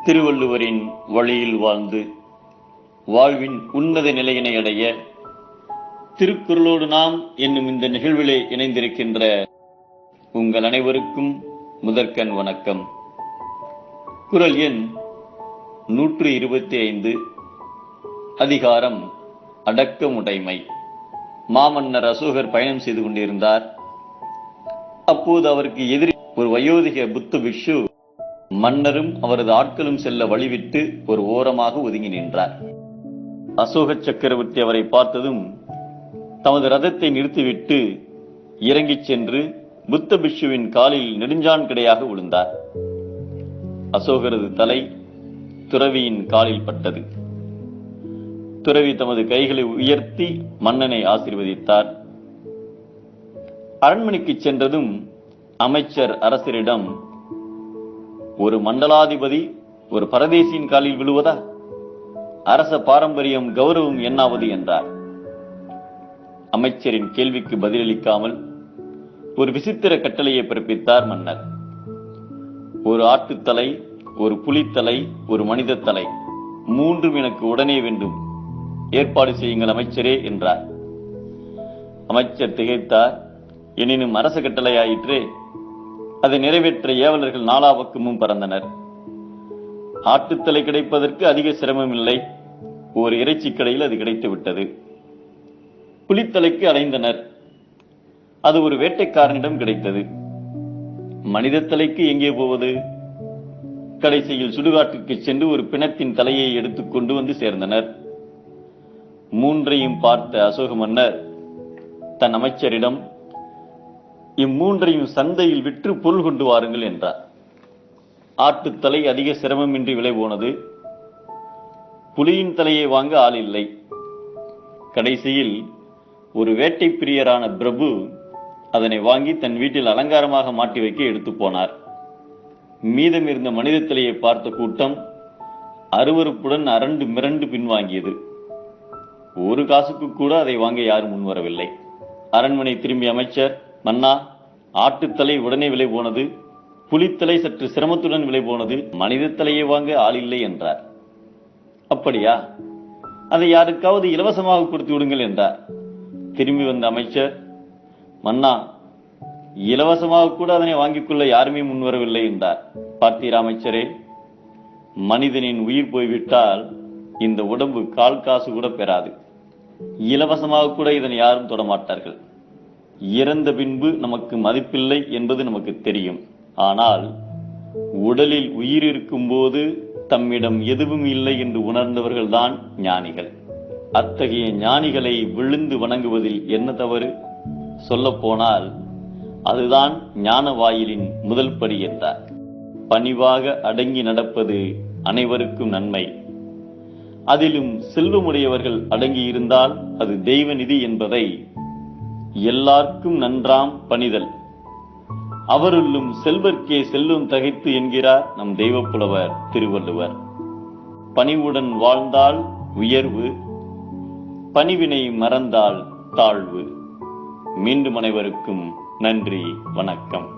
திருவள்ளுவரின் வழியில் வாழ்ந்து வாழ்வின் உன்னத நிலையினை அடைய திருக்குறளோடு நாம் என்னும் இந்த நிகழ்விலே இணைந்திருக்கின்ற உங்கள் அனைவருக்கும் முதற்கண் வணக்கம். குறள் எண் 125. அதிகாரம் அடக்கமுடைமை. மாமன்னர் அசோகர் பயணம் செய்து கொண்டிருந்தார். அப்போது அவருக்கு எதிரி ஒரு வயோதிக புத்த பிக்ஷு மன்னரும் அவரது ஆட்களும் செல்ல வழிவிட்டு ஒரு ஓரமாக ஒதுங்கி நின்றார். அசோக சக்கரவர்த்தி அவரை பார்த்ததும் தமது ரதத்தை நிறுத்திவிட்டு இறங்கிச் சென்று புத்த பிக்ஷுவின் காலில் நெடுஞ்சான் கிடையாக விழுந்தார். அசோகரது தலை துறவியின் காலில் பட்டது. துறவி தமது கைகளை உயர்த்தி மன்னனை ஆசீர்வதித்தார். அரண்மனைக்கு சென்றதும் அமைச்சர் அரசரிடம், ஒரு மண்டலாதிபதி ஒரு பரதேசியின் காலில் விழுவதா? அரச பாரம்பரியம் கௌரவம் என்னாவது என்றார். அமைச்சரின் கேள்விக்கு பதிலளிக்காமல் ஒரு விசித்திர கட்டளையை பிறப்பித்தார் மன்னர். ஒரு ஆட்டுத்தலை, ஒரு புலித்தலை, ஒரு மனித தலை, மூன்றும் எனக்கு உடனே வேண்டும். ஏற்பாடு செய்யுங்கள் அமைச்சரே என்றார். அமைச்சர் திகைத்தார். எனினும் அரச கட்டளையாயிற்றே. அதை நிறைவேற்ற ஏவலர்கள் நாலா பக்கமும் பறந்தனர். ஆட்டுத்தலை கிடைப்பதற்கு அதிக சிரமம் இல்லை. ஒரு இறைச்சி கடையில் அது கிடைத்து விட்டது. புலித்தலைக்கு அலைந்தனர். அது ஒரு வேட்டைக்காரனிடம் கிடைத்தது. மனித தலைக்கு எங்கே போவது? கடைசியில் சுடுகாட்டுக்கு சென்று ஒரு பிணத்தின் தலையை எடுத்துக் கொண்டு வந்து சேர்ந்தனர். மூன்றையும் பார்த்த அசோக மன்னர் தன் அமைச்சரிடம், இம்மூன்றையும் சந்தையில் விற்று பொருள் கொண்டு வாருங்கள் என்றார். ஆட்டுத்தலை அதிக சிரமமின்றி விலை போனது. புலியின் தலையை வாங்க ஆள் இல்லை. கடைசியில் ஒரு வேட்டை பிரியரான பிரபு அதனை வாங்கி தன் வீட்டில் அலங்காரமாக மாட்டி வைக்க எடுத்து போனார். மீதம் இருந்த மனித தலையை பார்த்த கூட்டம் அருவருப்புடன் அரண்டு மிரண்டு பின்வாங்கியது. ஒரு காசுக்கு கூட அதை வாங்க யாரும் முன்வரவில்லை. அரண்மனை திரும்பிய அமைச்சர், மன்னா, ஆட்டுத்தலை உடனே விலை போனது, புலித்தலை சற்று சிரமத்துடன் விலை போனது, மனித தலையை வாங்க ஆள் இல்லை என்றார். அப்படியா? அதை யாருக்காவது இலவசமாக கொடுத்து விடுங்கள் என்றார். திரும்பி வந்த அமைச்சர், மன்னா, இலவசமாக கூட அதனை வாங்கிக் கொள்ள யாருமே முன்வரவில்லை என்றார். பார்த்தீரா அமைச்சரே, மனிதனின் உயிர் போய்விட்டால் இந்த உடம்பு கால் காசு கூட பெறாது. இலவசமாக கூட இதனை யாரும் தொடமாட்டார்கள். இறந்த பின்பு நமக்கு மதிப்பில்லை என்பது நமக்கு தெரியும். ஆனால் உடலில் உயிர் இருக்கும் போது தம்மிடம் எதுவும் இல்லை என்று உணர்ந்தவர்கள்தான் ஞானிகள். அத்தகைய ஞானிகளை விழுந்து வணங்குவதில் என்ன தவறு? சொல்ல போனால் அதுதான் ஞான வாயிலின் முதல் படி என்றார். பணிவாக அடங்கி நடப்பது அனைவருக்கும் நன்மை. அதிலும் செல்வமுடையவர்கள் அடங்கி இருந்தால் அது தெய்வ நிதி என்பதை எல்லாருக்கும் நன்றாம் பணிதல். அவருள்ளும் செல்வர்க்கே செல்வம் தகைத்து என்கிறார் நம் தெய்வப்புலவர் திருவள்ளுவர். பணிவுடன் வாழ்ந்தால் உயர்வு, பணிவினை மறந்தால் தாழ்வு. மீண்டும் அனைவருக்கும் நன்றி, வணக்கம்.